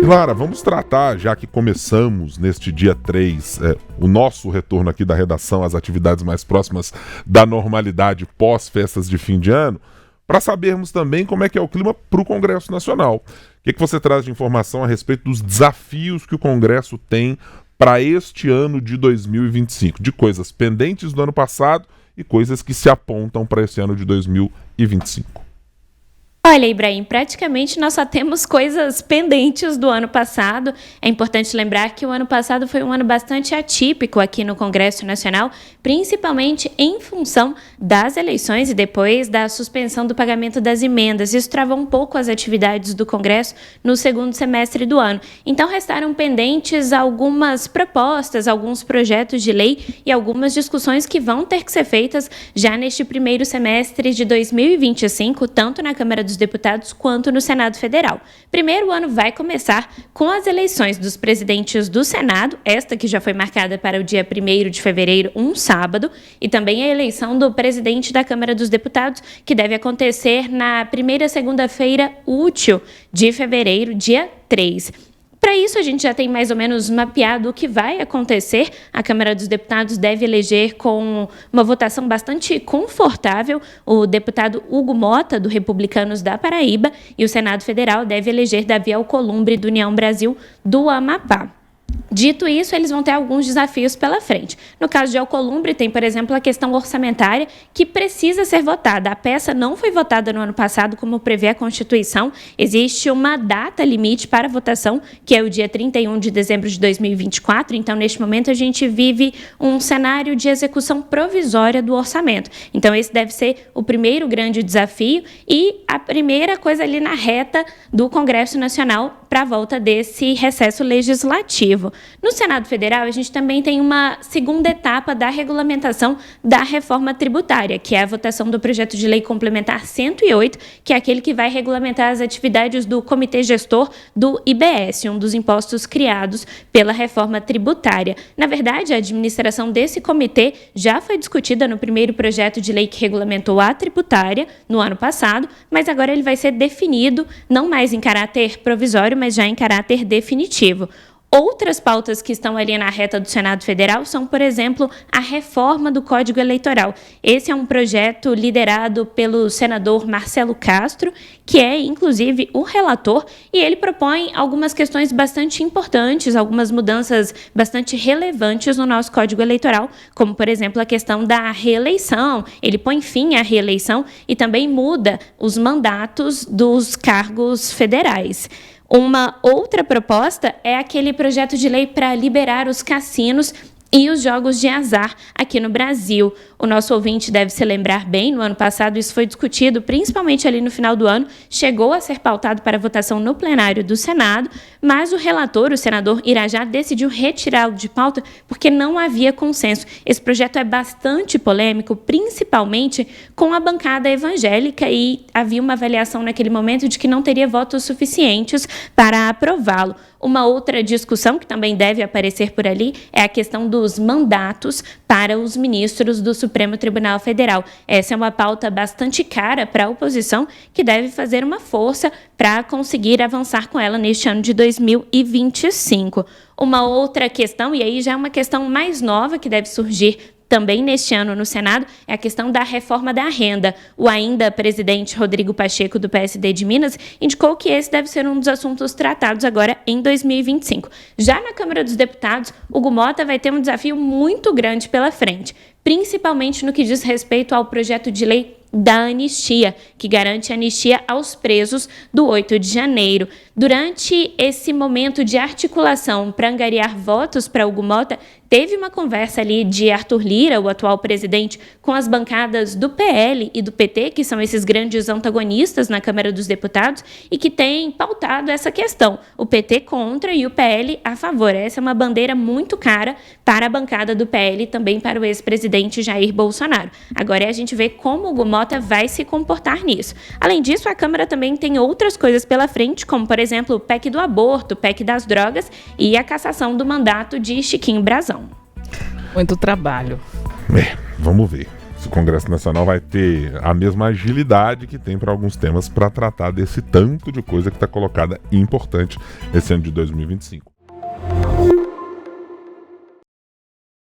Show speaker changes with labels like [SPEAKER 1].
[SPEAKER 1] Lara, vamos tratar, já que começamos neste dia 3, o nosso retorno aqui da redação às atividades mais próximas da normalidade pós-festas de fim de ano, para sabermos também como é que é o clima para o Congresso Nacional. O que você traz de informação a respeito dos desafios que o Congresso tem para este ano de 2025, de coisas pendentes do ano passado e coisas que se apontam para esse ano de 2025?
[SPEAKER 2] Olha, Ibrahim, praticamente nós só temos coisas pendentes do ano passado. É importante lembrar que o ano passado foi um ano bastante atípico aqui no Congresso Nacional, principalmente em função das eleições e depois da suspensão do pagamento das emendas. Isso travou um pouco as atividades do Congresso no segundo semestre do ano. Então, restaram pendentes algumas propostas, alguns projetos de lei e algumas discussões que vão ter que ser feitas já neste primeiro semestre de 2025, tanto na Câmara dos Deputados quanto no Senado Federal. Primeiro, o ano vai começar com as eleições dos presidentes do Senado, esta que já foi marcada para o dia 1º de fevereiro, um sábado, e também a eleição do presidente da Câmara dos Deputados, que deve acontecer na primeira segunda-feira útil de fevereiro, dia 3. Para isso, a gente já tem mais ou menos mapeado o que vai acontecer. A Câmara dos Deputados deve eleger com uma votação bastante confortável o deputado Hugo Mota, do Republicanos da Paraíba, e o Senado Federal deve eleger Davi Alcolumbre, do União Brasil, do Amapá. Dito isso, eles vão ter alguns desafios pela frente. No caso de Alcolumbre, tem, por exemplo, a questão orçamentária que precisa ser votada. A peça não foi votada no ano passado, como prevê a Constituição. Existe uma data limite para a votação, que é o dia 31 de dezembro de 2024. Então, neste momento, a gente vive um cenário de execução provisória do orçamento. Então, esse deve ser o primeiro grande desafio e a primeira coisa ali na reta do Congresso Nacional para a volta desse recesso legislativo. No Senado Federal, a gente também tem uma segunda etapa da regulamentação da reforma tributária, que é a votação do projeto de lei complementar 108, que é aquele que vai regulamentar as atividades do Comitê Gestor do IBS, um dos impostos criados pela reforma tributária. Na verdade, a administração desse comitê já foi discutida no primeiro projeto de lei que regulamentou a tributária no ano passado, mas agora ele vai ser definido, não mais em caráter provisório, mas já em caráter definitivo. Outras pautas que estão ali na reta do Senado Federal são, por exemplo, a reforma do Código Eleitoral. Esse é um projeto liderado pelo senador Marcelo Castro, que é, inclusive, o relator, e ele propõe algumas questões bastante importantes, algumas mudanças bastante relevantes no nosso Código Eleitoral, como, por exemplo, a questão da reeleição. Ele põe fim à reeleição e também muda os mandatos dos cargos federais. Uma outra proposta é aquele projeto de lei para liberar os cassinos e os jogos de azar aqui no Brasil. O nosso ouvinte deve se lembrar bem, no ano passado isso foi discutido, principalmente ali no final do ano, chegou a ser pautado para votação no plenário do Senado, mas o relator, o senador Irajá, decidiu retirá-lo de pauta porque não havia consenso. Esse projeto é bastante polêmico, principalmente com a bancada evangélica, e havia uma avaliação naquele momento de que não teria votos suficientes para aprová-lo. Uma outra discussão que também deve aparecer por ali é a questão dos mandatos para os ministros do Supremo Tribunal Federal. Essa é uma pauta bastante cara para a oposição, que deve fazer uma força para conseguir avançar com ela neste ano de 2025. Uma outra questão, e aí já é uma questão mais nova que deve surgir também neste ano no Senado, é a questão da reforma da renda. O ainda presidente Rodrigo Pacheco, do PSD de Minas, indicou que esse deve ser um dos assuntos tratados agora em 2025. Já na Câmara dos Deputados, Hugo Mota vai ter um desafio muito grande pela frente, principalmente no que diz respeito ao projeto de lei da anistia, que garante anistia aos presos do 8 de janeiro. Durante esse momento de articulação para angariar votos para Hugo Mota, teve uma conversa ali de Arthur Lira, o atual presidente, com as bancadas do PL e do PT, que são esses grandes antagonistas na Câmara dos Deputados, e que têm pautado essa questão. O PT contra e o PL a favor. Essa é uma bandeira muito cara para a bancada do PL e também para o ex-presidente Jair Bolsonaro. Agora é a gente ver como o Hugo Mota vai se comportar nisso. Além disso, a Câmara também tem outras coisas pela frente, como, por exemplo, o PEC do aborto, o PEC das drogas e a cassação do mandato de Chiquinho Brazão.
[SPEAKER 3] Muito trabalho.
[SPEAKER 1] Vamos ver. se o Congresso Nacional vai ter a mesma agilidade que tem para alguns temas para tratar desse tanto de coisa que está colocada importante esse ano de 2025.